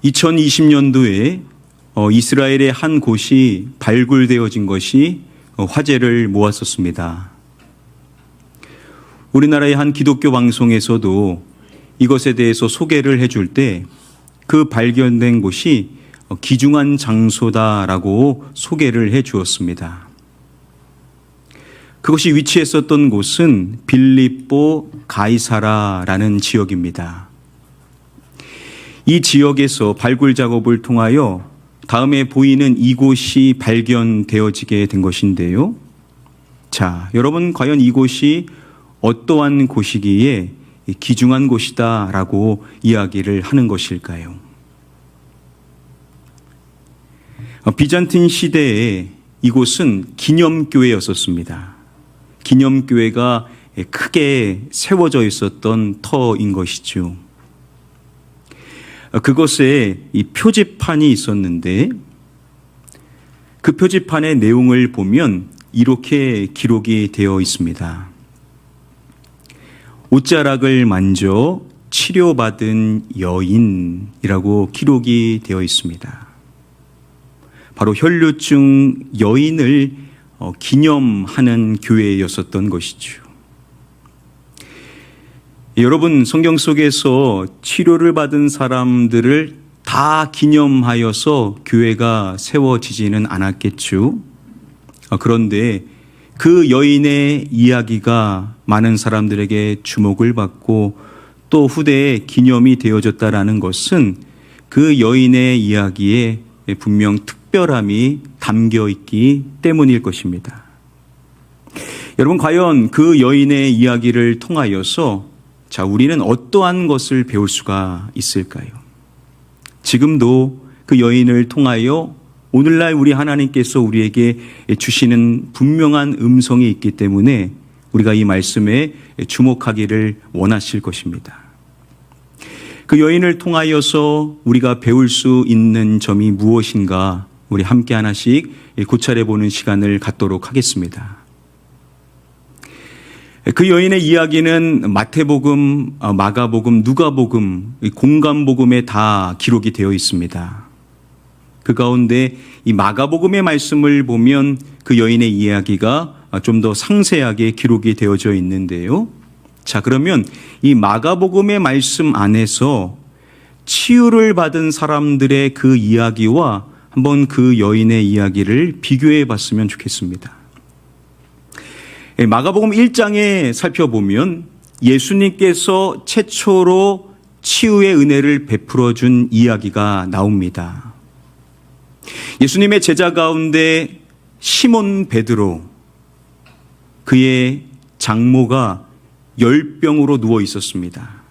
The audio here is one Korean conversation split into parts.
2020년도에 이스라엘의 한 곳이 발굴되어진 것이 화제를 모았었습니다. 우리나라의 한 기독교 방송에서도 이것에 대해서 소개를 해줄 때 그 발견된 곳이 귀중한 장소다라고 소개를 해 주었습니다. 그것이 위치했었던 곳은 빌립보 가이사라라는 지역입니다. 이 지역에서 발굴 작업을 통하여 다음에 보이는 이곳이 발견되어지게 된 것인데요. 자, 여러분 과연 이곳이 어떠한 곳이기에 귀중한 곳이다라고 이야기를 하는 것일까요? 비잔틴 시대에 이곳은 기념교회였었습니다. 기념교회가 크게 세워져 있었던 터인 것이죠. 그것에 이 표지판이 있었는데 그 표지판의 내용을 보면 이렇게 기록이 되어 있습니다. 옷자락을 만져 치료받은 여인이라고 기록이 되어 있습니다. 바로 혈루증 여인을 기념하는 교회였었던 것이죠. 여러분, 성경 속에서 치료를 받은 사람들을 다 기념하여서 교회가 세워지지는 않았겠죠. 그런데 그 여인의 이야기가 많은 사람들에게 주목을 받고 또 후대에 기념이 되어졌다라는 것은 그 여인의 이야기에 분명 특별함이 담겨 있기 때문일 것입니다. 여러분, 과연 그 여인의 이야기를 통하여서 우리는 어떠한 것을 배울 수가 있을까요? 지금도 그 여인을 통하여 오늘날 우리 하나님께서 우리에게 주시는 분명한 음성이 있기 때문에 우리가 이 말씀에 주목하기를 원하실 것입니다. 그 여인을 통하여서 우리가 배울 수 있는 점이 무엇인가 우리 함께 하나씩 고찰해 보는 시간을 갖도록 하겠습니다. 그 여인의 이야기는 마태복음, 마가복음, 누가복음, 공관복음에 다 기록이 되어 있습니다. 그 가운데 이 마가복음의 말씀을 보면 그 여인의 이야기가 좀 더 상세하게 기록이 되어져 있는데요. 자, 그러면 이 마가복음의 말씀 안에서 치유를 받은 사람들의 그 이야기와 한번 그 여인의 이야기를 비교해 봤으면 좋겠습니다. 마가복음 1장에 살펴보면 예수님께서 최초로 치유의 은혜를 베풀어 준 이야기가 나옵니다. 예수님의 제자 가운데 시몬 베드로, 그의 장모가 열병으로 누워 있었습니다.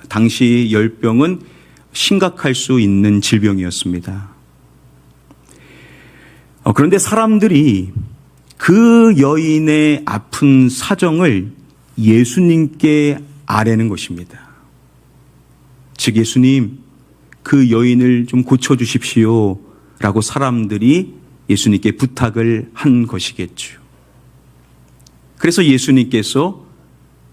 당시 열병은 심각할 수 있는 질병이었습니다. 그런데 사람들이 그 여인의 아픈 사정을 예수님께 아뢰는 것입니다. 즉, 예수님, 그 여인을 좀 고쳐주십시오 라고 사람들이 예수님께 부탁을 한 것이겠죠. 그래서 예수님께서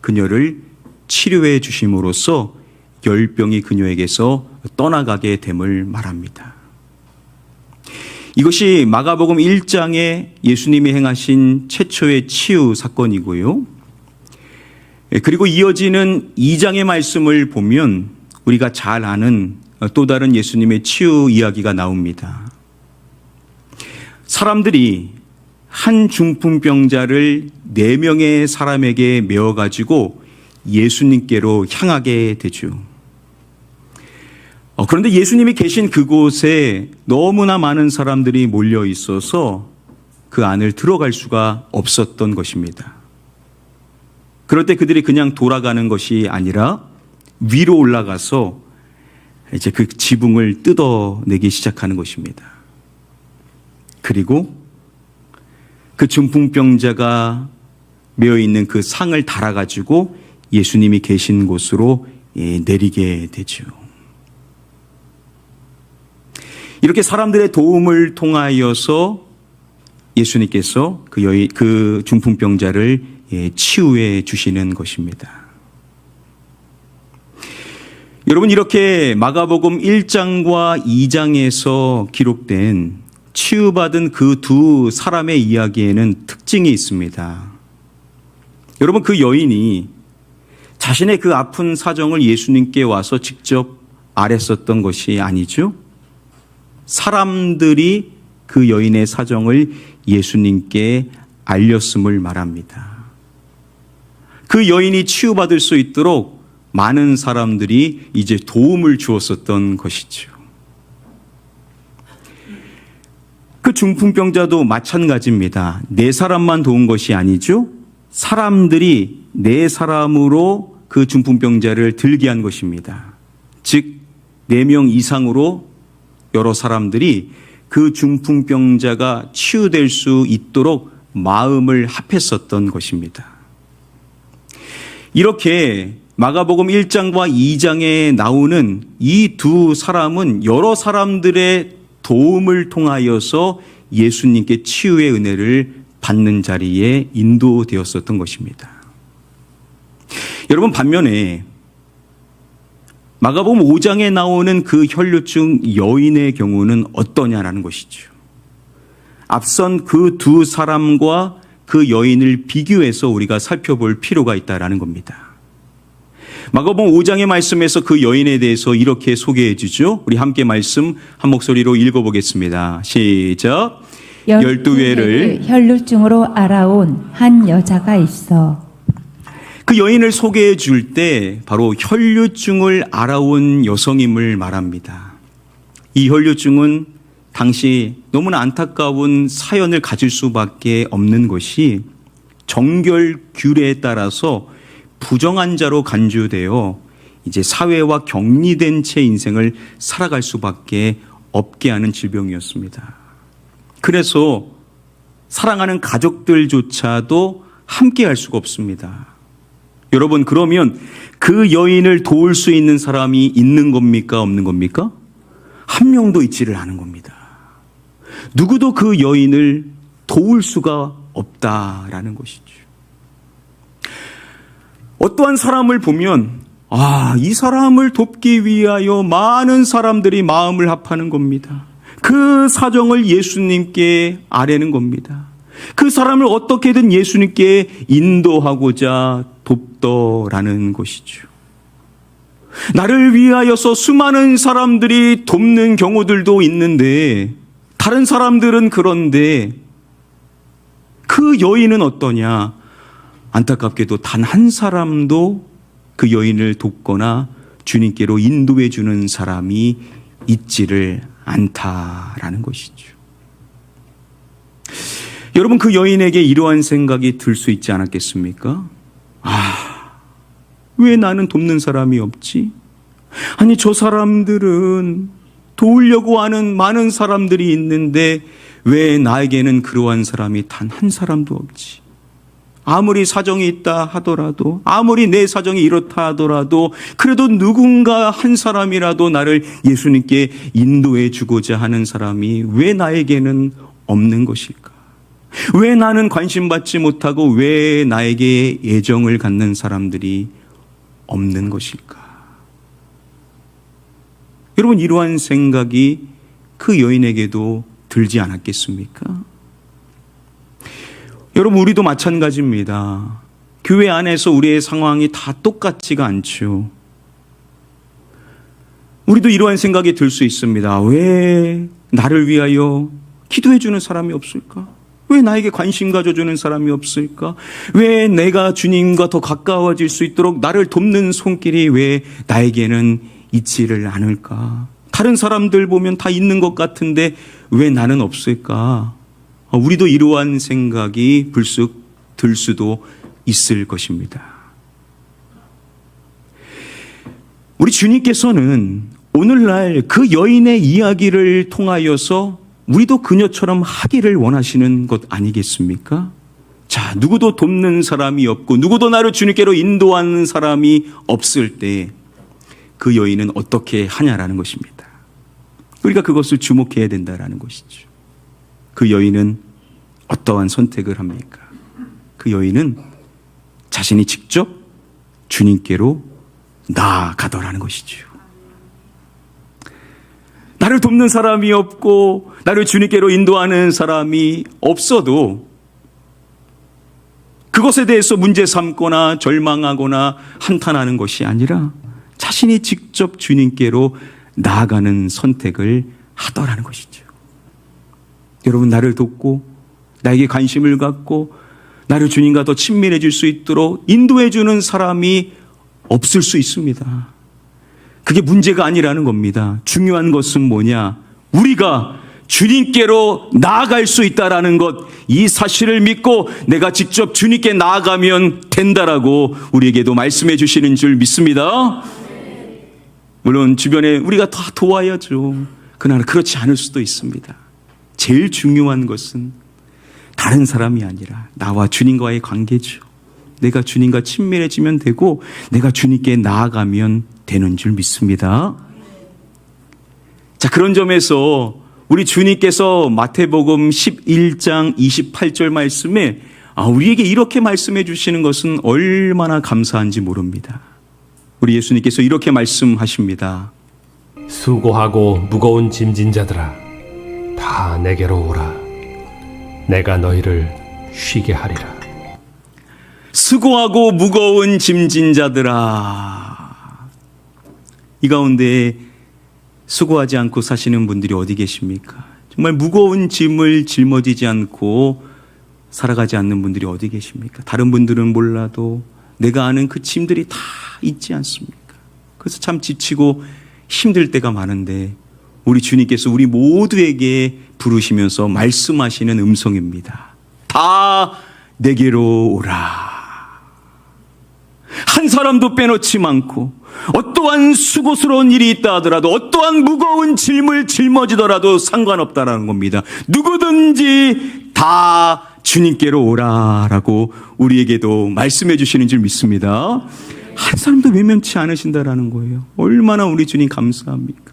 그녀를 치료해 주심으로써 열병이 그녀에게서 떠나가게 됨을 말합니다. 이것이 마가복음 1장에 예수님이 행하신 최초의 치유 사건이고요. 그리고 이어지는 2장의 말씀을 보면 우리가 잘 아는 또 다른 예수님의 치유 이야기가 나옵니다. 사람들이 한 중풍병자를 4명의 사람에게 메어가지고 예수님께로 향하게 되죠. 그런데 예수님이 계신 그곳에 너무나 많은 사람들이 몰려 있어서 그 안을 들어갈 수가 없었던 것입니다. 그럴 때 그들이 그냥 돌아가는 것이 아니라 위로 올라가서 이제 그 지붕을 뜯어내기 시작하는 것입니다. 그리고 그 중풍병자가 메어 있는 그 상을 달아가지고 예수님이 계신 곳으로 내리게 되죠. 이렇게 사람들의 도움을 통하여서 예수님께서 그 중풍병자를 치유해 주시는 것입니다. 여러분, 이렇게 마가복음 1장과 2장에서 기록된 치유받은 그 두 사람의 이야기에는 특징이 있습니다. 여러분, 그 여인이 자신의 그 아픈 사정을 예수님께 와서 직접 아뢰었던 것이 아니죠. 사람들이 그 여인의 사정을 예수님께 알렸음을 말합니다. 그 여인이 치유받을 수 있도록 많은 사람들이 이제 도움을 주었었던 것이죠. 그 중풍병자도 마찬가지입니다. 네 사람만 도운 것이 아니죠. 사람들이 네 사람으로 그 중풍병자를 들게 한 것입니다. 즉 4명 이상으로 여러 사람들이 그 중풍병자가 치유될 수 있도록 마음을 합했었던 것입니다. 이렇게 마가복음 1장과 2장에 나오는 이 두 사람은 여러 사람들의 도움을 통하여서 예수님께 치유의 은혜를 받는 자리에 인도되었었던 것입니다. 여러분, 반면에 마가복음 5장에 나오는 그 혈루증 여인의 경우는 어떠냐라는 것이죠. 앞선 그 두 사람과 그 여인을 비교해서 우리가 살펴볼 필요가 있다라는 겁니다. 마가복음 5장의 말씀에서 그 여인에 대해서 이렇게 소개해 주죠. 우리 함께 말씀 한 목소리로 읽어보겠습니다. 시작. 12회를 혈루증으로 알아온 한 여자가 있어. 그 여인을 소개해 줄 때 바로 혈루증을 알아온 여성임을 말합니다. 이 혈루증은 당시 너무나 안타까운 사연을 가질 수밖에 없는 것이 정결규례에 따라서 부정한 자로 간주되어 이제 사회와 격리된 채 인생을 살아갈 수밖에 없게 하는 질병이었습니다. 그래서 사랑하는 가족들조차도 함께 할 수가 없습니다. 여러분, 그러면 그 여인을 도울 수 있는 사람이 있는 겁니까? 없는 겁니까? 한 명도 있지를 않은 겁니다. 누구도 그 여인을 도울 수가 없다라는 것이죠. 어떠한 사람을 보면 이 사람을 돕기 위하여 많은 사람들이 마음을 합하는 겁니다. 그 사정을 예수님께 아뢰는 겁니다. 그 사람을 어떻게든 예수님께 인도하고자 돕더라는 것이죠. 나를 위하여서 수많은 사람들이 돕는 경우들도 있는데 다른 사람들은 그런데 그 여인은 어떠냐? 안타깝게도 단 한 사람도 그 여인을 돕거나 주님께로 인도해 주는 사람이 있지를 않다라는 것이죠. 여러분, 그 여인에게 이러한 생각이 들 수 있지 않았겠습니까? 왜 나는 돕는 사람이 없지? 아니, 저 사람들은 도우려고 하는 많은 사람들이 있는데 왜 나에게는 그러한 사람이 단 한 사람도 없지? 아무리 사정이 있다 하더라도, 아무리 내 사정이 이렇다 하더라도 그래도 누군가 한 사람이라도 나를 예수님께 인도해 주고자 하는 사람이 왜 나에게는 없는 것일까? 왜 나는 관심받지 못하고 왜 나에게 애정을 갖는 사람들이 없는 것일까? 여러분, 이러한 생각이 그 여인에게도 들지 않았겠습니까? 여러분, 우리도 마찬가지입니다. 교회 안에서 우리의 상황이 다 똑같지가 않죠. 우리도 이러한 생각이 들 수 있습니다. 왜 나를 위하여 기도해 주는 사람이 없을까? 왜 나에게 관심 가져주는 사람이 없을까? 왜 내가 주님과 더 가까워질 수 있도록 나를 돕는 손길이 왜 나에게는 있지를 않을까? 다른 사람들 보면 다 있는 것 같은데 왜 나는 없을까? 우리도 이러한 생각이 불쑥 들 수도 있을 것입니다. 우리 주님께서는 오늘날 그 여인의 이야기를 통하여서 우리도 그녀처럼 하기를 원하시는 것 아니겠습니까? 자, 누구도 돕는 사람이 없고 누구도 나를 주님께로 인도하는 사람이 없을 때 그 여인은 어떻게 하냐라는 것입니다. 우리가 그것을 주목해야 된다라는 것이죠. 그 여인은 어떠한 선택을 합니까? 그 여인은 자신이 직접 주님께로 나아가더라는 것이죠. 나를 돕는 사람이 없고 나를 주님께로 인도하는 사람이 없어도 그것에 대해서 문제 삼거나 절망하거나 한탄하는 것이 아니라 자신이 직접 주님께로 나아가는 선택을 하더라는 것이죠. 여러분, 나를 돕고 나에게 관심을 갖고 나를 주님과 더 친밀해질 수 있도록 인도해 주는 사람이 없을 수 있습니다. 그게 문제가 아니라는 겁니다. 중요한 것은 뭐냐? 우리가 주님께로 나아갈 수 있다라는 것, 이 사실을 믿고 내가 직접 주님께 나아가면 된다라고 우리에게도 말씀해 주시는 줄 믿습니다. 물론 주변에 우리가 다 도와야죠. 그러나 그렇지 않을 수도 있습니다. 제일 중요한 것은 다른 사람이 아니라 나와 주님과의 관계죠. 내가 주님과 친밀해지면 되고 내가 주님께 나아가면 되는 줄 믿습니다. 자, 그런 점에서 우리 주님께서 마태복음 11장 28절 말씀에 우리에게 이렇게 말씀해 주시는 것은 얼마나 감사한지 모릅니다. 우리 예수님께서 이렇게 말씀하십니다. 수고하고 무거운 짐진 자들아, 다 내게로 오라. 내가 너희를 쉬게 하리라. 수고하고 무거운 짐진 자들아. 이 가운데 수고하지 않고 사시는 분들이 어디 계십니까? 정말 무거운 짐을 짊어지지 않고 살아가지 않는 분들이 어디 계십니까? 다른 분들은 몰라도 내가 아는 그 짐들이 다 있지 않습니까? 그래서 참 지치고 힘들 때가 많은데 우리 주님께서 우리 모두에게 부르시면서 말씀하시는 음성입니다. 다 내게로 오라. 한 사람도 빼놓지 않고 어떠한 수고스러운 일이 있다 하더라도 어떠한 무거운 짐을 짊어지더라도 상관없다라는 겁니다. 누구든지 다 주님께로 오라라고 우리에게도 말씀해 주시는 줄 믿습니다. 한 사람도 외면치 않으신다라는 거예요. 얼마나 우리 주님 감사합니까?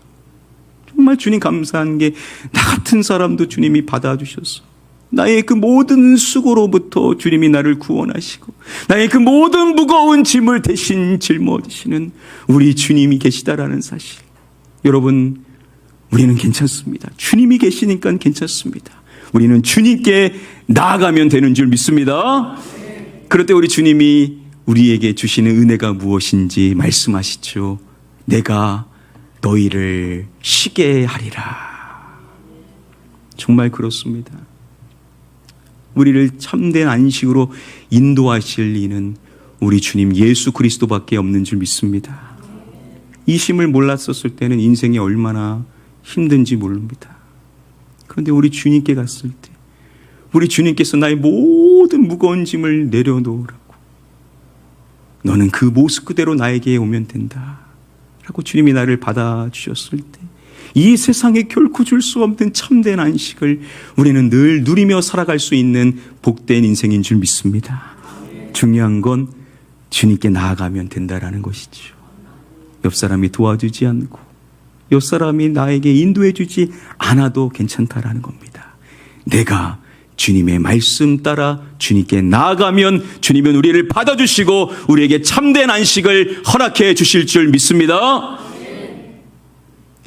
정말 주님 감사한 게 나 같은 사람도 주님이 받아주셔서 나의 그 모든 수고로부터 주님이 나를 구원하시고 나의 그 모든 무거운 짐을 대신 짊어지시는 우리 주님이 계시다라는 사실. 여러분, 우리는 괜찮습니다. 주님이 계시니까 괜찮습니다. 우리는 주님께 나아가면 되는 줄 믿습니다. 그럴 때 우리 주님이 우리에게 주시는 은혜가 무엇인지 말씀하시죠. 내가 너희를 쉬게 하리라. 정말 그렇습니다. 우리를 참된 안식으로 인도하실 이는 우리 주님 예수 그리스도밖에 없는 줄 믿습니다. 이 심을 몰랐었을 때는 인생이 얼마나 힘든지 모릅니다. 그런데 우리 주님께 갔을 때 우리 주님께서 나의 모든 무거운 짐을 내려놓으라고, 너는 그 모습 그대로 나에게 오면 된다 라고 주님이 나를 받아주셨을 때 이 세상에 결코 줄 수 없는 참된 안식을 우리는 늘 누리며 살아갈 수 있는 복된 인생인 줄 믿습니다. 중요한 건 주님께 나아가면 된다라는 것이죠. 옆 사람이 도와주지 않고 옆 사람이 나에게 인도해 주지 않아도 괜찮다라는 겁니다. 내가 주님의 말씀 따라 주님께 나아가면 주님은 우리를 받아주시고 우리에게 참된 안식을 허락해 주실 줄 믿습니다.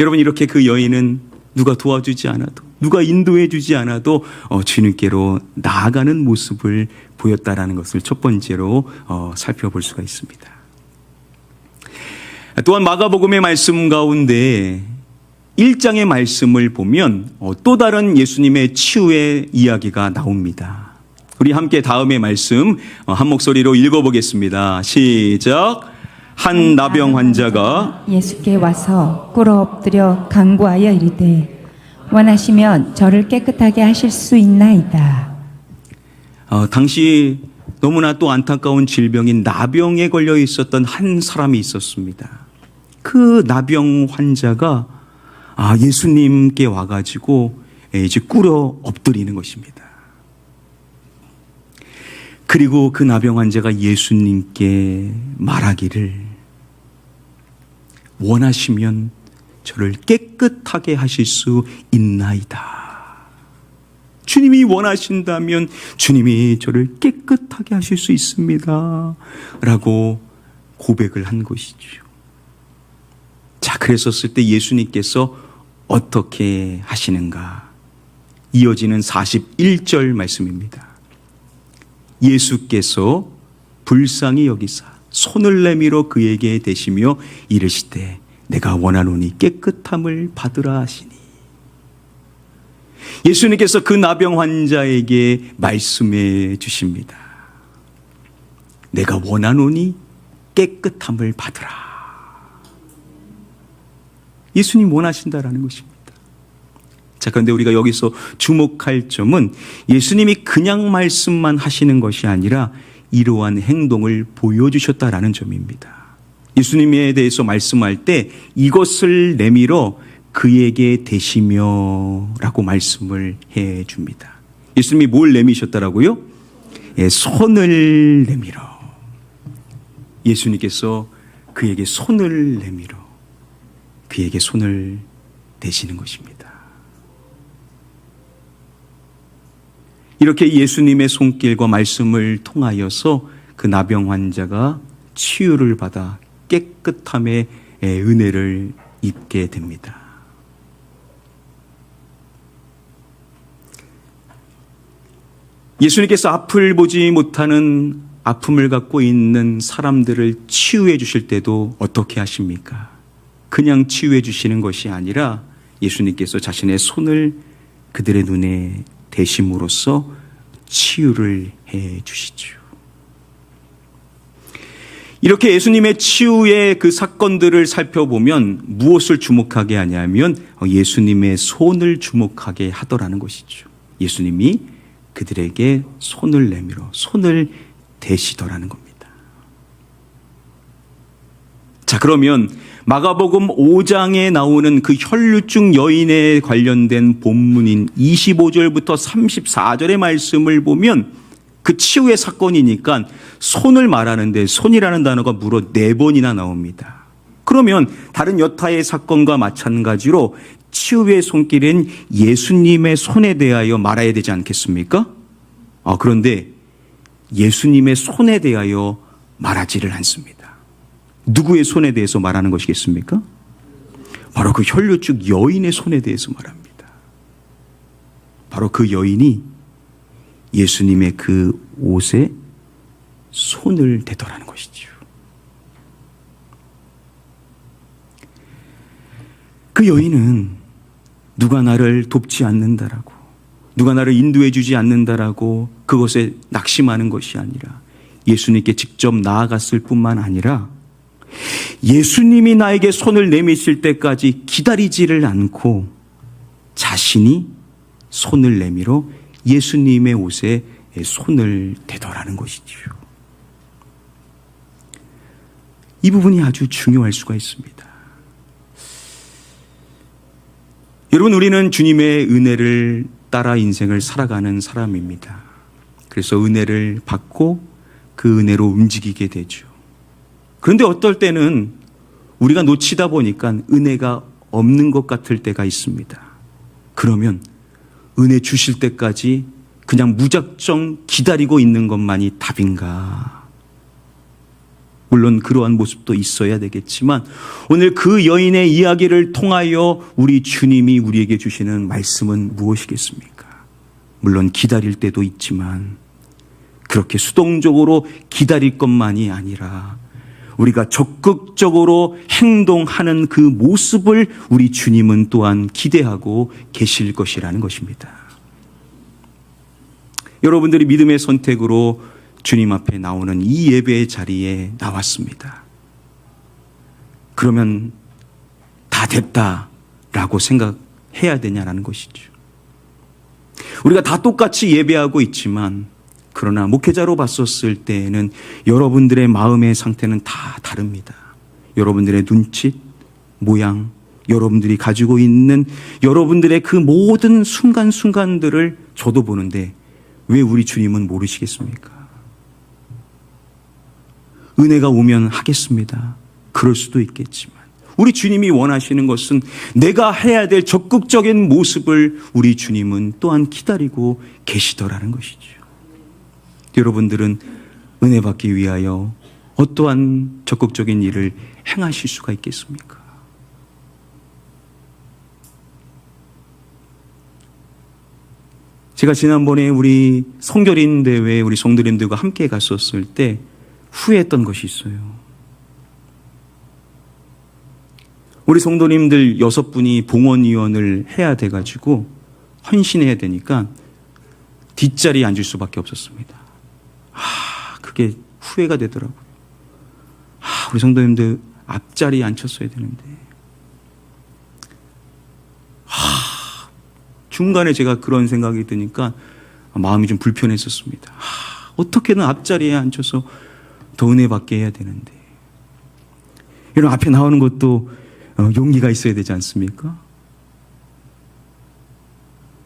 여러분, 이렇게 그 여인은 누가 도와주지 않아도 누가 인도해 주지 않아도 주님께로 나아가는 모습을 보였다라는 것을 첫 번째로 살펴볼 수가 있습니다. 또한 마가복음의 말씀 가운데 1장의 말씀을 보면 또 다른 예수님의 치유의 이야기가 나옵니다. 우리 함께 다음의 말씀 한 목소리로 읽어보겠습니다. 시작. 한 나병 환자가 예수께 와서 꿇어 엎드려 간구하여 이르되 원하시면 저를 깨끗하게 하실 수 있나이다. 당시 너무나 또 안타까운 질병인 나병에 걸려 있었던 한 사람이 있었습니다. 그 나병 환자가 예수님께 와가지고 이제 꿇어 엎드리는 것입니다. 그리고 그 나병 환자가 예수님께 말하기를 원하시면 저를 깨끗하게 하실 수 있나이다. 주님이 원하신다면 주님이 저를 깨끗하게 하실 수 있습니다 라고 고백을 한 것이죠. 자, 그랬었을 때 예수님께서 어떻게 하시는가? 이어지는 41절 말씀입니다. 예수께서 불쌍히 여기사 손을 내밀어 그에게 대시며 이르시되 내가 원하노니 깨끗함을 받으라 하시니. 예수님께서 그 나병 환자에게 말씀해 주십니다. 내가 원하노니 깨끗함을 받으라. 예수님 원하신다라는 것입니다. 자, 그런데 우리가 여기서 주목할 점은 예수님이 그냥 말씀만 하시는 것이 아니라 이러한 행동을 보여주셨다라는 점입니다. 예수님에 대해서 말씀할 때 이것을 내밀어 그에게 대시며 라고 말씀을 해 줍니다. 예수님이 뭘 내미셨다라고요? 예, 손을 내밀어. 예수님께서 그에게 손을 내밀어 그에게 손을 대시는 것입니다. 이렇게 예수님의 손길과 말씀을 통하여서 그 나병 환자가 치유를 받아 깨끗함의 은혜를 입게 됩니다. 예수님께서 앞을 보지 못하는 아픔을 갖고 있는 사람들을 치유해 주실 때도 어떻게 하십니까? 그냥 치유해 주시는 것이 아니라 예수님께서 자신의 손을 그들의 눈에 대심으로써 치유를 해 주시죠. 이렇게 예수님의 치유의 그 사건들을 살펴보면 무엇을 주목하게 하냐면 예수님의 손을 주목하게 하더라는 것이죠. 예수님이 그들에게 손을 내밀어 손을 대시더라는 겁니다. 자, 그러면 마가복음 5장에 나오는 그 혈루증 여인에 관련된 본문인 25절부터 34절의 말씀을 보면 그 치유의 사건이니까 손을 말하는데 손이라는 단어가 무려 4번이나 나옵니다. 그러면 다른 여타의 사건과 마찬가지로 치유의 손길은 예수님의 손에 대하여 말해야 되지 않겠습니까? 그런데 예수님의 손에 대하여 말하지를 않습니다. 누구의 손에 대해서 말하는 것이겠습니까? 바로 그 혈루증 여인의 손에 대해서 말합니다. 바로 그 여인이 예수님의 그 옷에 손을 대더라는 것이죠. 그 여인은 누가 나를 돕지 않는다라고, 누가 나를 인도해 주지 않는다라고 그것에 낙심하는 것이 아니라 예수님께 직접 나아갔을 뿐만 아니라 예수님이 나에게 손을 내미실 때까지 기다리지를 않고 자신이 손을 내밀어 예수님의 옷에 손을 대더라는 것이지요. 이 부분이 아주 중요할 수가 있습니다. 여러분, 우리는 주님의 은혜를 따라 인생을 살아가는 사람입니다. 그래서 은혜를 받고 그 은혜로 움직이게 되죠. 그런데 어떨 때는 우리가 놓치다 보니까 은혜가 없는 것 같을 때가 있습니다. 그러면 은혜 주실 때까지 그냥 무작정 기다리고 있는 것만이 답인가? 물론 그러한 모습도 있어야 되겠지만 오늘 그 여인의 이야기를 통하여 우리 주님이 우리에게 주시는 말씀은 무엇이겠습니까? 물론 기다릴 때도 있지만 그렇게 수동적으로 기다릴 것만이 아니라 우리가 적극적으로 행동하는 그 모습을 우리 주님은 또한 기대하고 계실 것이라는 것입니다. 여러분들이 믿음의 선택으로 주님 앞에 나오는 이 예배의 자리에 나왔습니다. 그러면 다 됐다라고 생각해야 되냐라는 것이죠. 우리가 다 똑같이 예배하고 있지만 그러나 목회자로 봤었을 때에는 여러분들의 마음의 상태는 다 다릅니다. 여러분들의 눈짓, 모양, 여러분들이 가지고 있는 여러분들의 그 모든 순간순간들을 저도 보는데 왜 우리 주님은 모르시겠습니까? 은혜가 오면 하겠습니다. 그럴 수도 있겠지만 우리 주님이 원하시는 것은 내가 해야 될 적극적인 모습을 우리 주님은 또한 기다리고 계시더라는 것이죠. 여러분들은 은혜 받기 위하여 어떠한 적극적인 일을 행하실 수가 있겠습니까? 제가 지난번에 우리 성결인 대회 우리 성도님들과 함께 갔었을 때 후회했던 것이 있어요. 우리 성도님들 6분이 봉헌위원을 해야 돼가지고 헌신해야 되니까 뒷자리에 앉을 수밖에 없었습니다. 그게 후회가 되더라고요. 우리 성도님들 앞자리에 앉혔어야 되는데. 중간에 제가 그런 생각이 드니까 마음이 좀 불편했었습니다. 어떻게든 앞자리에 앉혀서 더 은혜 받게 해야 되는데. 이런 앞에 나오는 것도 용기가 있어야 되지 않습니까?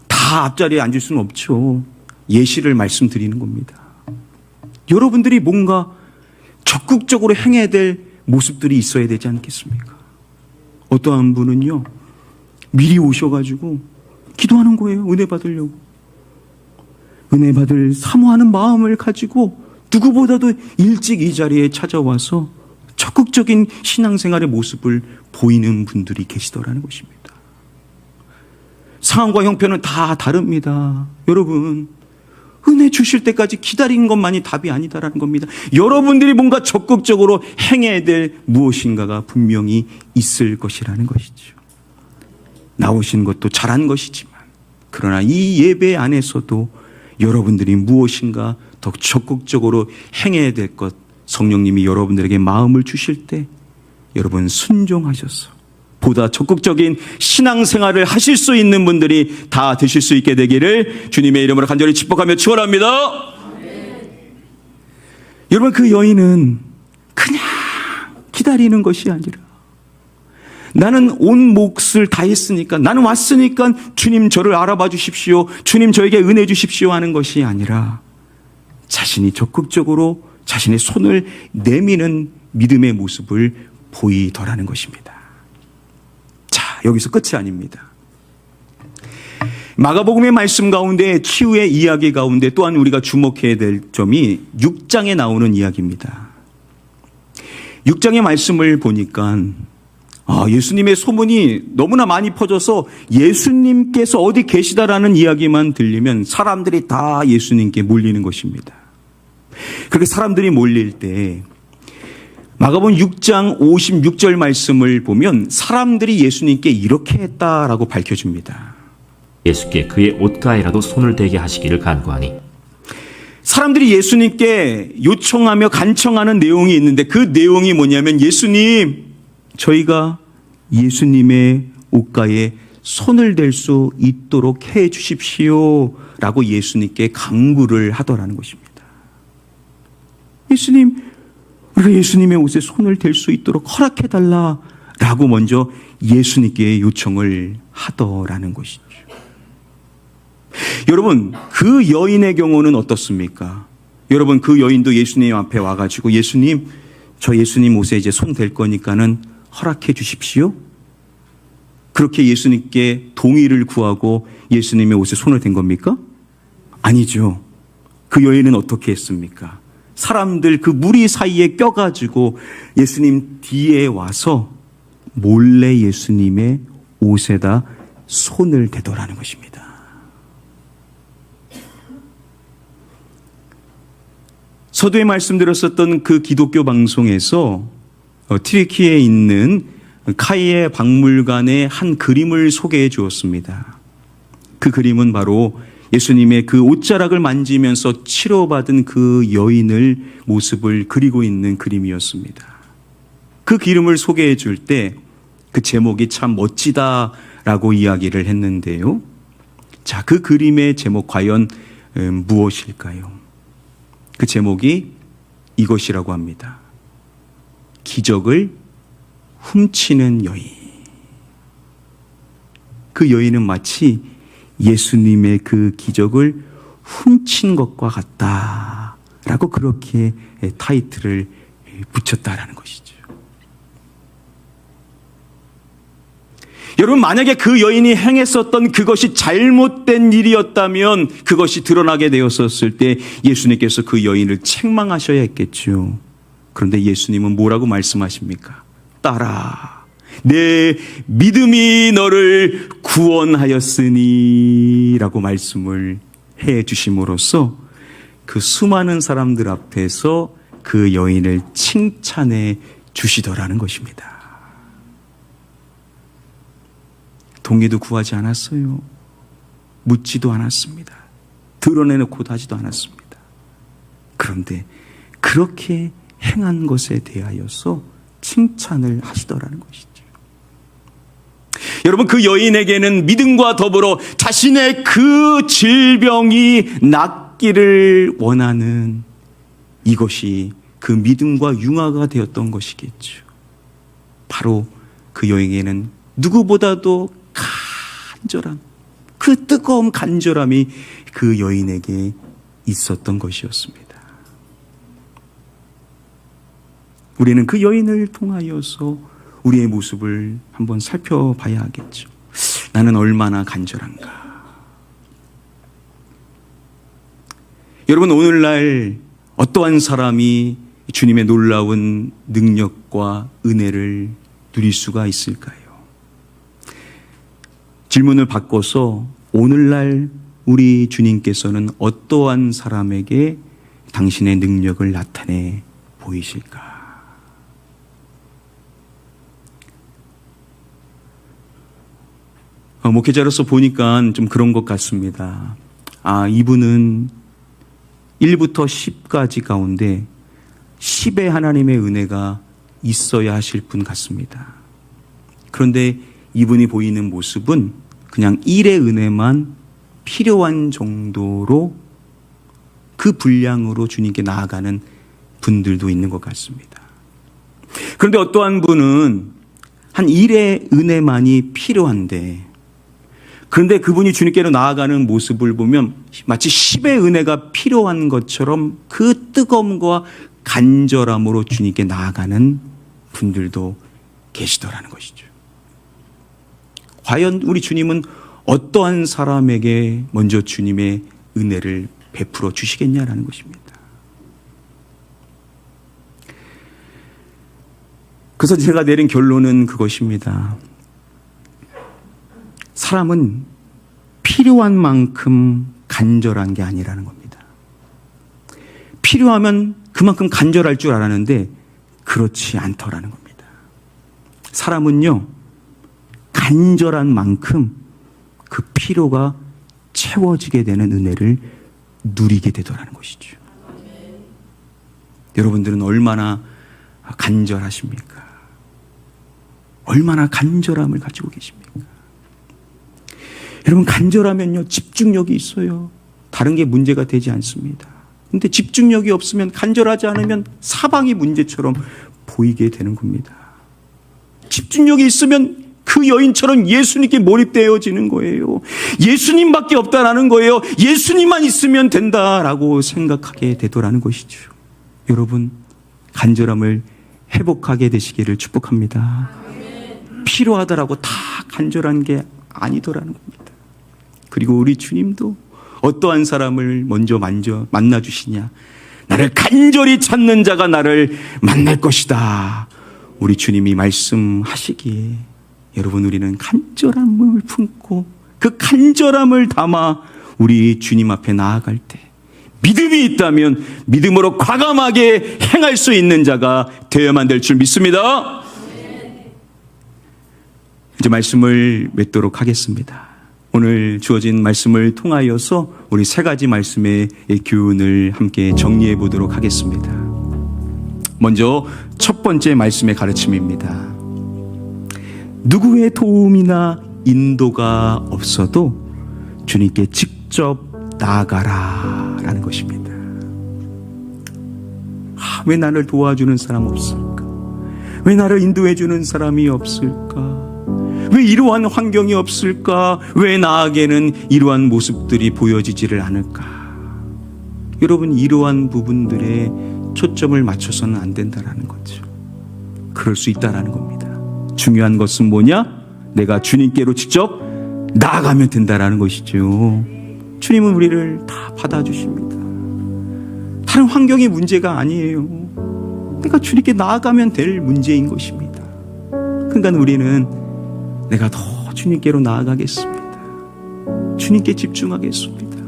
다 앞자리에 앉을 수는 없죠. 예시를 말씀드리는 겁니다. 여러분들이 뭔가 적극적으로 행해야 될 모습들이 있어야 되지 않겠습니까? 어떠한 분은요, 미리 오셔가지고 기도하는 거예요. 은혜 받으려고. 은혜 받을 사모하는 마음을 가지고 누구보다도 일찍 이 자리에 찾아와서 적극적인 신앙생활의 모습을 보이는 분들이 계시더라는 것입니다. 상황과 형편은 다 다릅니다. 여러분, 은혜 주실 때까지 기다리는 것만이 답이 아니다라는 겁니다. 여러분들이 뭔가 적극적으로 행해야 될 무엇인가가 분명히 있을 것이라는 것이죠. 나오신 것도 잘한 것이지만, 그러나 이 예배 안에서도 여러분들이 무엇인가 더 적극적으로 행해야 될 것, 성령님이 여러분들에게 마음을 주실 때 여러분 순종하셔서 보다 적극적인 신앙생활을 하실 수 있는 분들이 다 되실 수 있게 되기를 주님의 이름으로 간절히 축복하며 축원합니다. 여러분, 그 여인은 그냥 기다리는 것이 아니라 나는 온 몫을 다했으니까, 나는 왔으니까 주님 저를 알아봐 주십시오, 주님 저에게 은혜 주십시오 하는 것이 아니라 자신이 적극적으로 자신의 손을 내미는 믿음의 모습을 보이더라는 것입니다. 자, 여기서 끝이 아닙니다. 마가복음의 말씀 가운데, 치유의 이야기 가운데 또한 우리가 주목해야 될 점이 6장에 나오는 이야기입니다. 6장의 말씀을 보니까 예수님의 소문이 너무나 많이 퍼져서 예수님께서 어디 계시다라는 이야기만 들리면 사람들이 다 예수님께 몰리는 것입니다. 그렇게 사람들이 몰릴 때 마가복음 6장 56절 말씀을 보면 사람들이 예수님께 이렇게 했다라고 밝혀줍니다. 예수께 그의 옷가에라도 손을 대게 하시기를 간구하니. 사람들이 예수님께 요청하며 간청하는 내용이 있는데 그 내용이 뭐냐면, 예수님, 저희가 예수님의 옷가에 손을 댈 수 있도록 해 주십시오 라고 예수님께 간구를 하더라는 것입니다. 예수님, 우리가 예수님의 옷에 손을 댈 수 있도록 허락해달라 라고 먼저 예수님께 요청을 하더라는 것이죠. 여러분, 그 여인의 경우는 어떻습니까? 여러분, 그 여인도 예수님 앞에 와가지고, 예수님, 저 예수님 옷에 이제 손 댈 거니까는 허락해 주십시오. 그렇게 예수님께 동의를 구하고 예수님의 옷에 손을 댄 겁니까? 아니죠. 그 여인은 어떻게 했습니까? 사람들 그 무리 사이에 껴가지고 예수님 뒤에 와서 몰래 예수님의 옷에다 손을 대더라는 것입니다. 서두에 말씀드렸었던 그 기독교 방송에서 튀르키예에 있는 카이에 박물관의 한 그림을 소개해 주었습니다. 그 그림은 바로 예수님의 그 옷자락을 만지면서 치료받은 그 여인을 모습을 그리고 있는 그림이었습니다. 그 그림을 소개해 줄 때 그 제목이 참 멋지다라고 이야기를 했는데요. 자, 그 그림의 제목 과연 무엇일까요? 그 제목이 이것이라고 합니다. 기적을 훔치는 여인. 그 여인은 마치 예수님의 그 기적을 훔친 것과 같다라고 그렇게 타이틀을 붙였다라는 것이죠. 여러분, 만약에 그 여인이 행했었던 그것이 잘못된 일이었다면 그것이 드러나게 되었었을 때 예수님께서 그 여인을 책망하셔야 했겠죠. 그런데 예수님은 뭐라고 말씀하십니까? 딸아, 내 믿음이 너를 구원하였으니 라고 말씀을 해 주심으로써 그 수많은 사람들 앞에서 그 여인을 칭찬해 주시더라는 것입니다. 동의도 구하지 않았어요. 묻지도 않았습니다. 드러내놓고도 하지도 않았습니다. 그런데 그렇게 행한 것에 대하여서 칭찬을 하시더라는 것이죠. 여러분, 그 여인에게는 믿음과 더불어 자신의 그 질병이 낫기를 원하는 이것이 그 믿음과 융화가 되었던 것이겠죠. 바로 그 여인에게는 누구보다도 간절함, 그 뜨거운 간절함이 그 여인에게 있었던 것이었습니다. 우리는 그 여인을 통하여서 우리의 모습을 한번 살펴봐야 하겠죠. 나는 얼마나 간절한가. 여러분, 오늘날 어떠한 사람이 주님의 놀라운 능력과 은혜를 누릴 수가 있을까요? 질문을 바꿔서 오늘날 우리 주님께서는 어떠한 사람에게 당신의 능력을 나타내 보이실까? 목회자로서 보니까 좀 그런 것 같습니다. 이분은 1부터 10까지 가운데 10의 하나님의 은혜가 있어야 하실 분 같습니다. 그런데 이분이 보이는 모습은 그냥 1의 은혜만 필요한 정도로 그 분량으로 주님께 나아가는 분들도 있는 것 같습니다. 그런데 어떠한 분은 한 1의 은혜만이 필요한데, 그런데 그분이 주님께로 나아가는 모습을 보면 마치 10의 은혜가 필요한 것처럼 그 뜨거움과 간절함으로 주님께 나아가는 분들도 계시더라는 것이죠. 과연 우리 주님은 어떠한 사람에게 먼저 주님의 은혜를 베풀어 주시겠냐라는 것입니다. 그래서 제가 내린 결론은 그것입니다. 사람은 필요한 만큼 간절한 게 아니라는 겁니다. 필요하면 그만큼 간절할 줄 알았는데 그렇지 않더라는 겁니다. 사람은요, 간절한 만큼 그 필요가 채워지게 되는 은혜를 누리게 되더라는 것이죠. 여러분들은 얼마나 간절하십니까? 얼마나 간절함을 가지고 계십니까? 여러분, 간절하면요, 집중력이 있어요. 다른 게 문제가 되지 않습니다. 근데 집중력이 없으면, 간절하지 않으면 사방이 문제처럼 보이게 되는 겁니다. 집중력이 있으면 그 여인처럼 예수님께 몰입되어지는 거예요. 예수님밖에 없다라는 거예요. 예수님만 있으면 된다라고 생각하게 되더라는 것이죠. 여러분, 간절함을 회복하게 되시기를 축복합니다. 필요하다라고 다 간절한 게 아니더라는 겁니다. 그리고 우리 주님도 어떠한 사람을 먼저 만나주시냐? 나를 간절히 찾는 자가 나를 만날 것이다. 우리 주님이 말씀하시기에 여러분, 우리는 간절함을 품고 그 간절함을 담아 우리 주님 앞에 나아갈 때 믿음이 있다면 믿음으로 과감하게 행할 수 있는 자가 되어야만 될 줄 믿습니다. 이제 말씀을 맺도록 하겠습니다. 오늘 주어진 말씀을 통하여서 우리 세 가지 말씀의 교훈을 함께 정리해 보도록 하겠습니다. 먼저 첫 번째 말씀의 가르침입니다. 누구의 도움이나 인도가 없어도 주님께 직접 나아가라 라는 것입니다. 왜 나를 도와주는 사람 없을까? 왜 나를 인도해 주는 사람이 없을까? 왜 이러한 환경이 없을까? 왜 나에게는 이러한 모습들이 보여지지를 않을까? 여러분, 이러한 부분들에 초점을 맞춰서는 안 된다라는 거죠. 그럴 수 있다라는 겁니다. 중요한 것은 뭐냐? 내가 주님께로 직접 나아가면 된다라는 것이죠. 주님은 우리를 다 받아주십니다. 다른 환경이 문제가 아니에요. 내가 주님께 나아가면 될 문제인 것입니다. 그러니까 우리는 내가 더 주님께로 나아가겠습니다. 주님께 집중하겠습니다.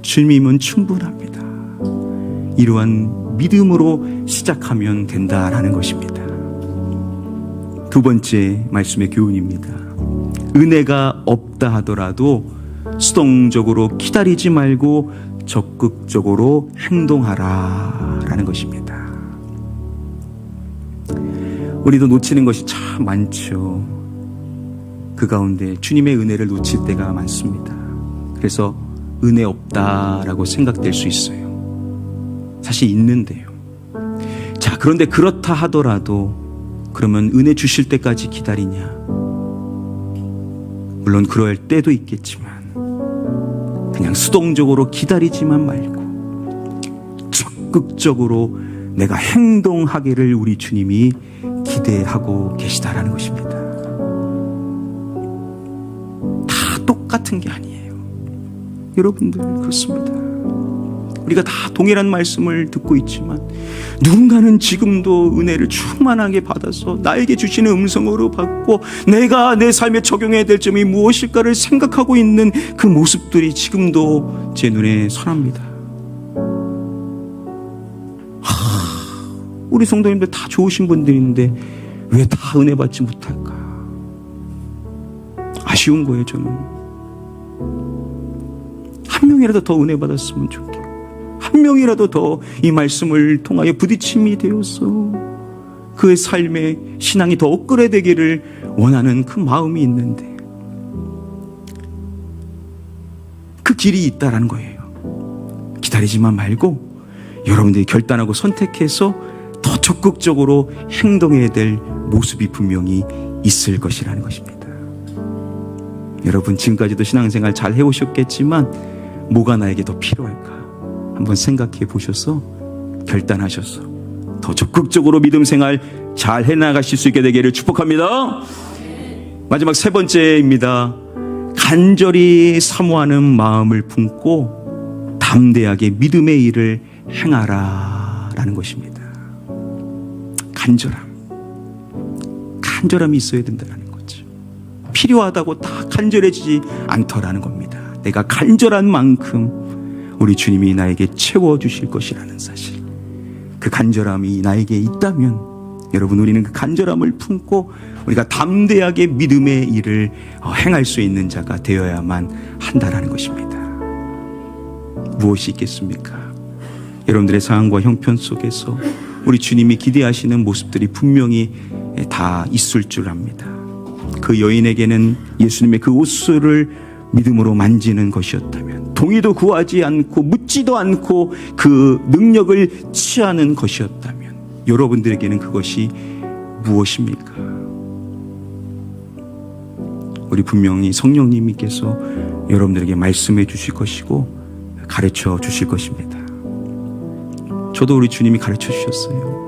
주님은 충분합니다. 이러한 믿음으로 시작하면 된다라는 것입니다. 두 번째 말씀의 교훈입니다. 은혜가 없다 하더라도 수동적으로 기다리지 말고 적극적으로 행동하라라는 것입니다. 우리도 놓치는 것이 참 많죠. 그 가운데 주님의 은혜를 놓칠 때가 많습니다. 그래서 은혜 없다라고 생각될 수 있어요. 사실 있는데요. 자, 그런데 그렇다 하더라도 그러면 은혜 주실 때까지 기다리냐? 물론 그럴 때도 있겠지만 그냥 수동적으로 기다리지만 말고 적극적으로 내가 행동하기를 우리 주님이 기대하고 계시다라는 것입니다. 다 똑같은 게 아니에요. 여러분들 그렇습니다. 우리가 다 동일한 말씀을 듣고 있지만 누군가는 지금도 은혜를 충만하게 받아서 나에게 주시는 음성으로 받고 내가 내 삶에 적용해야 될 점이 무엇일까를 생각하고 있는 그 모습들이 지금도 제 눈에 선합니다. 우리 성도님들 다 좋으신 분들인데 왜 다 은혜 받지 못할까? 아쉬운 거예요. 저는 한 명이라도 더 은혜 받았으면 좋겠고 한 명이라도 더 이 말씀을 통하여 부딪힘이 되어서 그의 삶의 신앙이 더 업그레이드되기를 원하는 그 마음이 있는데 그 길이 있다라는 거예요. 기다리지만 말고 여러분들이 결단하고 선택해서 더 적극적으로 행동해야 될 모습이 분명히 있을 것이라는 것입니다. 여러분 지금까지도 신앙생활 잘 해오셨겠지만 뭐가 나에게 더 필요할까 한번 생각해 보셔서 결단하셔서 더 적극적으로 믿음 생활 잘 해나가실 수 있게 되기를 축복합니다. 마지막 세 번째입니다. 간절히 사모하는 마음을 품고 담대하게 믿음의 일을 행하라라는 것입니다. 간절함이 있어야 된다는 거죠. 필요하다고 다 간절해지지 않더라는 겁니다. 내가 간절한 만큼 우리 주님이 나에게 채워주실 것이라는 사실, 그 간절함이 나에게 있다면 여러분 우리는 그 간절함을 품고 우리가 담대하게 믿음의 일을 행할 수 있는 자가 되어야만 한다라는 것입니다. 무엇이 있겠습니까? 여러분들의 상황과 형편 속에서 우리 주님이 기대하시는 모습들이 분명히 다 있을 줄 압니다. 그 여인에게는 예수님의 그 옷을 믿음으로 만지는 것이었다면, 동의도 구하지 않고 묻지도 않고 그 능력을 취하는 것이었다면 여러분들에게는 그것이 무엇입니까? 우리 분명히 성령님께서 여러분들에게 말씀해 주실 것이고 가르쳐 주실 것입니다. 저도 우리 주님이 가르쳐 주셨어요.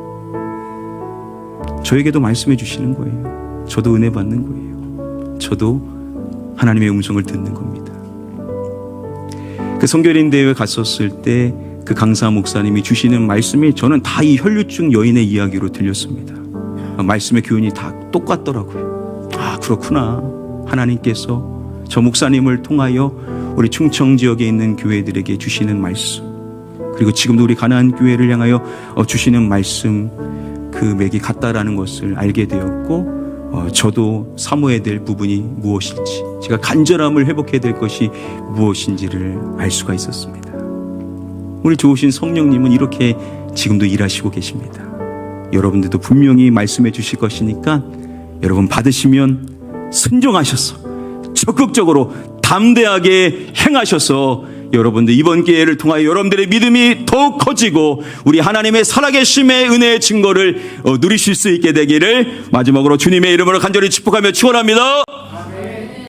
저에게도 말씀해 주시는 거예요. 저도 은혜 받는 거예요. 저도 하나님의 음성을 듣는 겁니다. 그 성결인 대회에 갔었을 때 그 강사 목사님이 주시는 말씀이 저는 다 이 혈류증 여인의 이야기로 들렸습니다. 말씀의 교훈이 다 똑같더라고요. 아, 그렇구나. 하나님께서 저 목사님을 통하여 우리 충청 지역에 있는 교회들에게 주시는 말씀, 그리고 지금도 우리 가나안 교회를 향하여 주시는 말씀, 그 맥이 같다라는 것을 알게 되었고, 저도 사모해야 될 부분이 무엇일지, 제가 간절함을 회복해야 될 것이 무엇인지를 알 수가 있었습니다. 우리 좋으신 성령님은 이렇게 지금도 일하시고 계십니다. 여러분들도 분명히 말씀해 주실 것이니까 여러분 받으시면 순종하셔서 적극적으로 담대하게 행하셔서 여러분들 이번 기회를 통하여 여러분들의 믿음이 더욱 커지고 우리 하나님의 살아계심의 은혜의 증거를 누리실 수 있게 되기를 마지막으로 주님의 이름으로 간절히 축복하며 축원합니다.